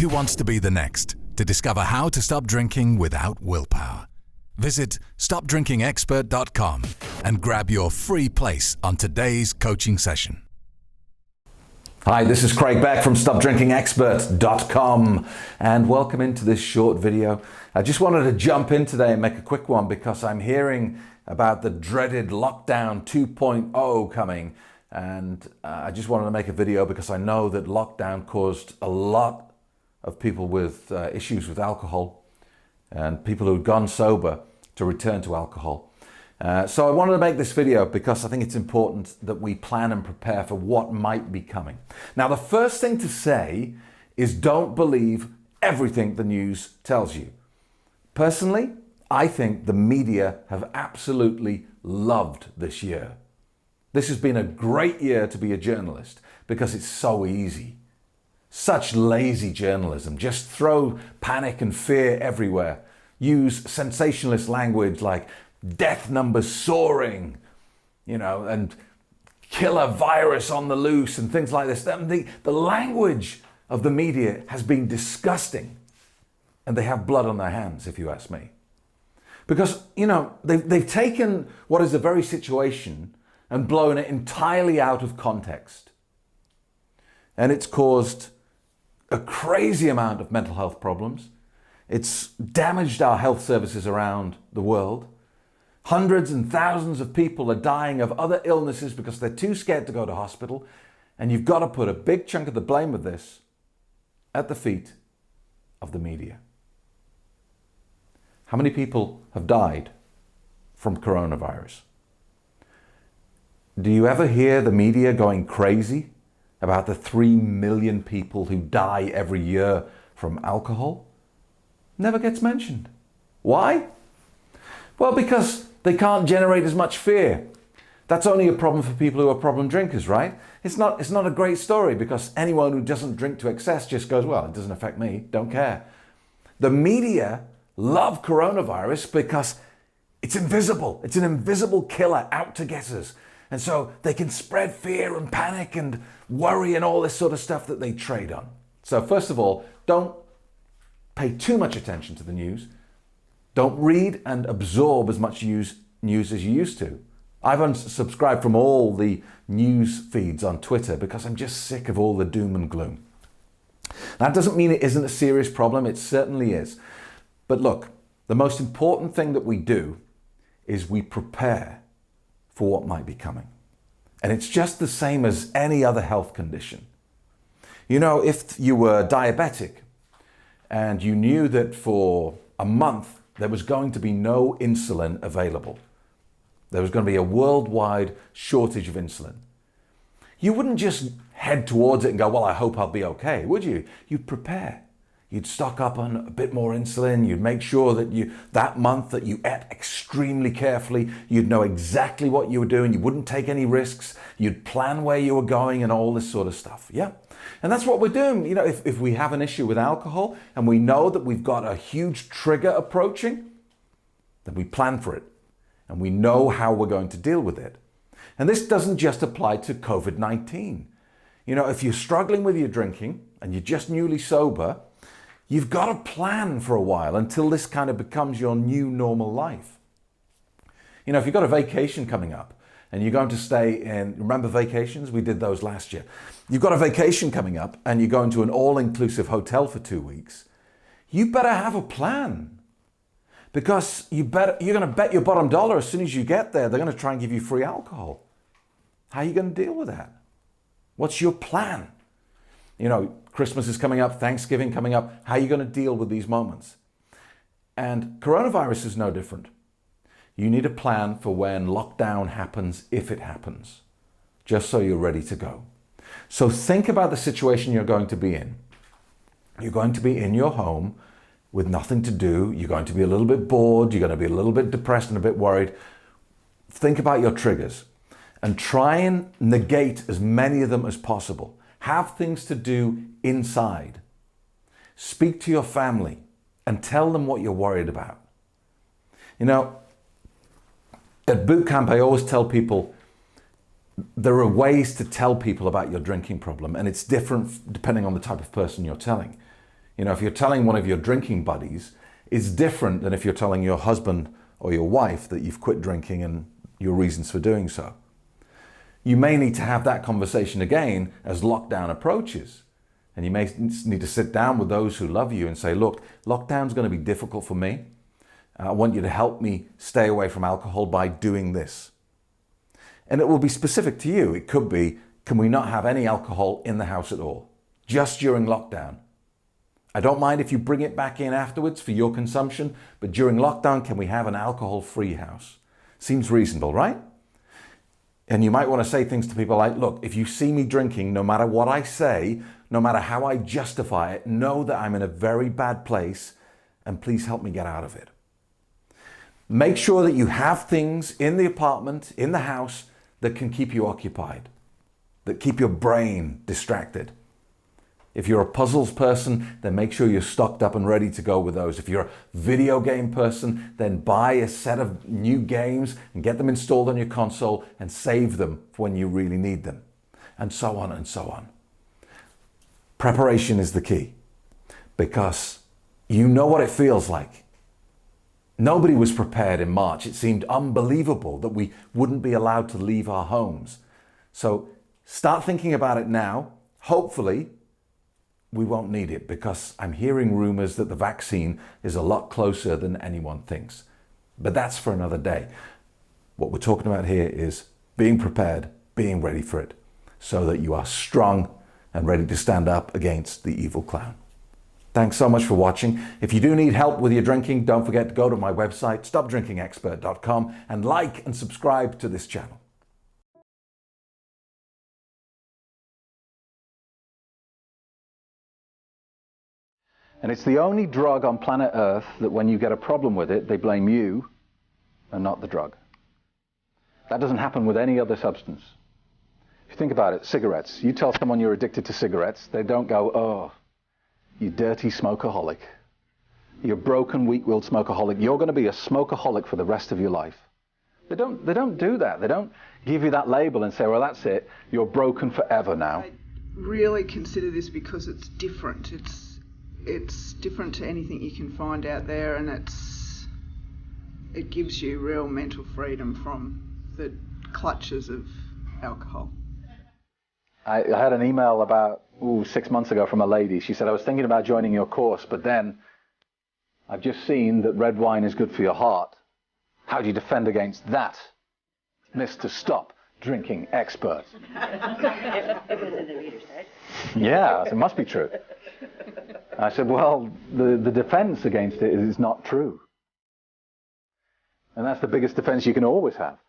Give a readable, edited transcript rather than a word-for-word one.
Who wants to be the next to discover how to stop drinking without willpower? Visit stopdrinkingexpert.com and grab your free place on today's coaching session. Hi, this is Craig Beck from stopdrinkingexpert.com and welcome into this short video. I just wanted to jump in today and make a quick one because I'm hearing about the dreaded lockdown 2.0 coming, and I just wanted to make a video because I know that lockdown caused a lot of people with issues with alcohol and people who had gone sober to return to alcohol. So I wanted to make this video because I think it's important that we plan and prepare for what might be coming. Now, the first thing to say is don't believe everything the news tells you. Personally, I think the media have absolutely loved this year. This has been a great year to be a journalist because it's so easy. Such lazy journalism. Just throw panic and fear everywhere. Use sensationalist language like death numbers soaring, and killer virus on the loose and things like this. The language of the media has been disgusting, and they have blood on their hands, if you ask me. Because, they've taken what is a very situation and blown it entirely out of context. And it's caused a crazy amount of mental health problems. It's damaged our health services around the world. Hundreds and thousands of people are dying of other illnesses because they're too scared to go to hospital. And you've got to put a big chunk of the blame of this at the feet of the media. How many people have died from coronavirus? Do you ever hear the media going crazy about the 3 million people who die every year from alcohol? Never gets mentioned. Why? Well, because they can't generate as much fear. That's only a problem for people who are problem drinkers, right? It's not a great story because anyone who doesn't drink to excess just goes, well, it doesn't affect me, don't care. The media love coronavirus because it's invisible. It's an invisible killer out to get us. And so they can spread fear and panic and worry and all this sort of stuff that they trade on. So first of all, don't pay too much attention to the news. Don't read and absorb as much news as you used to. I've unsubscribed from all the news feeds on Twitter because I'm just sick of all the doom and gloom. That doesn't mean it isn't a serious problem. It certainly is. But look, the most important thing that we do is we prepare for what might be coming. And it's just the same as any other health condition. If you were diabetic and you knew that for a month there was going to be no insulin available, there was going to be a worldwide shortage of insulin, you wouldn't just head towards it and go, well, I hope I'll be okay, would you? You'd prepare. You'd stock up on a bit more insulin. You'd make sure that that month that you ate extremely carefully. You'd know exactly what you were doing. You wouldn't take any risks. You'd plan where you were going and all this sort of stuff. Yeah. And that's what we're doing. If we have an issue with alcohol and we know that we've got a huge trigger approaching, then we plan for it and we know how we're going to deal with it. And this doesn't just apply to COVID-19. If you're struggling with your drinking and you're just newly sober, you've got to plan for a while until this kind of becomes your new normal life. If you've got a vacation coming up and you're going to stay in, remember vacations? We did those last year. You've got a vacation coming up and you're going to an all-inclusive hotel for 2 weeks. You better have a plan because you're going to bet your bottom dollar as soon as you get there, they're going to try and give you free alcohol. How are you going to deal with that? What's your plan? Christmas is coming up, Thanksgiving coming up. How are you going to deal with these moments? And coronavirus is no different. You need a plan for when lockdown happens, if it happens, just so you're ready to go. So think about the situation you're going to be in. You're going to be in your home with nothing to do. You're going to be a little bit bored. You're going to be a little bit depressed and a bit worried. Think about your triggers and try and negate as many of them as possible. Have things to do inside. Speak to your family and tell them what you're worried about. At boot camp, I always tell people there are ways to tell people about your drinking problem, and it's different depending on the type of person you're telling. You know, if you're telling one of your drinking buddies, it's different than if you're telling your husband or your wife that you've quit drinking and your reasons for doing so. You may need to have that conversation again as lockdown approaches. And you may need to sit down with those who love you and say, look, lockdown's going to be difficult for me. I want you to help me stay away from alcohol by doing this. And it will be specific to you. It could be, can we not have any alcohol in the house at all? Just during lockdown. I don't mind if you bring it back in afterwards for your consumption, but during lockdown, can we have an alcohol-free house? Seems reasonable, right? And you might want to say things to people like, look, if you see me drinking, no matter what I say, no matter how I justify it, know that I'm in a very bad place and please help me get out of it. Make sure that you have things in the apartment, in the house, that can keep you occupied, that keep your brain distracted. If you're a puzzles person, then make sure you're stocked up and ready to go with those. If you're a video game person, then buy a set of new games and get them installed on your console and save them for when you really need them. And so on and so on. Preparation is the key, because you know what it feels like. Nobody was prepared in March. It seemed unbelievable that we wouldn't be allowed to leave our homes. So start thinking about it now. Hopefully, we won't need it, because I'm hearing rumors that the vaccine is a lot closer than anyone thinks. But that's for another day. What we're talking about here is being prepared, being ready for it, so that you are strong and ready to stand up against the evil clown. Thanks so much for watching. If you do need help with your drinking, don't forget to go to my website, stopdrinkingexpert.com, and like and subscribe to this channel. And it's the only drug on planet Earth that when you get a problem with it, they blame you and not the drug. That doesn't happen with any other substance. If you think about it, cigarettes. You tell someone you're addicted to cigarettes, they don't go, oh, you dirty smokeaholic. You're a broken, weak-willed smokeaholic. You're going to be a smokeaholic for the rest of your life. They don't do that. They don't give you that label and say, well, that's it. You're broken forever now. I really consider this because it's different. It's different to anything you can find out there, and it gives you real mental freedom from the clutches of alcohol. I had an email about 6 months ago from a lady. She said, I was thinking about joining your course, but then I've just seen that red wine is good for your heart. How do you defend against that, Mr. Stop Drinking Expert? It was in the reader's side. Yeah, it must be true. I said, well, the defense against it is not true. And that's the biggest defense you can always have.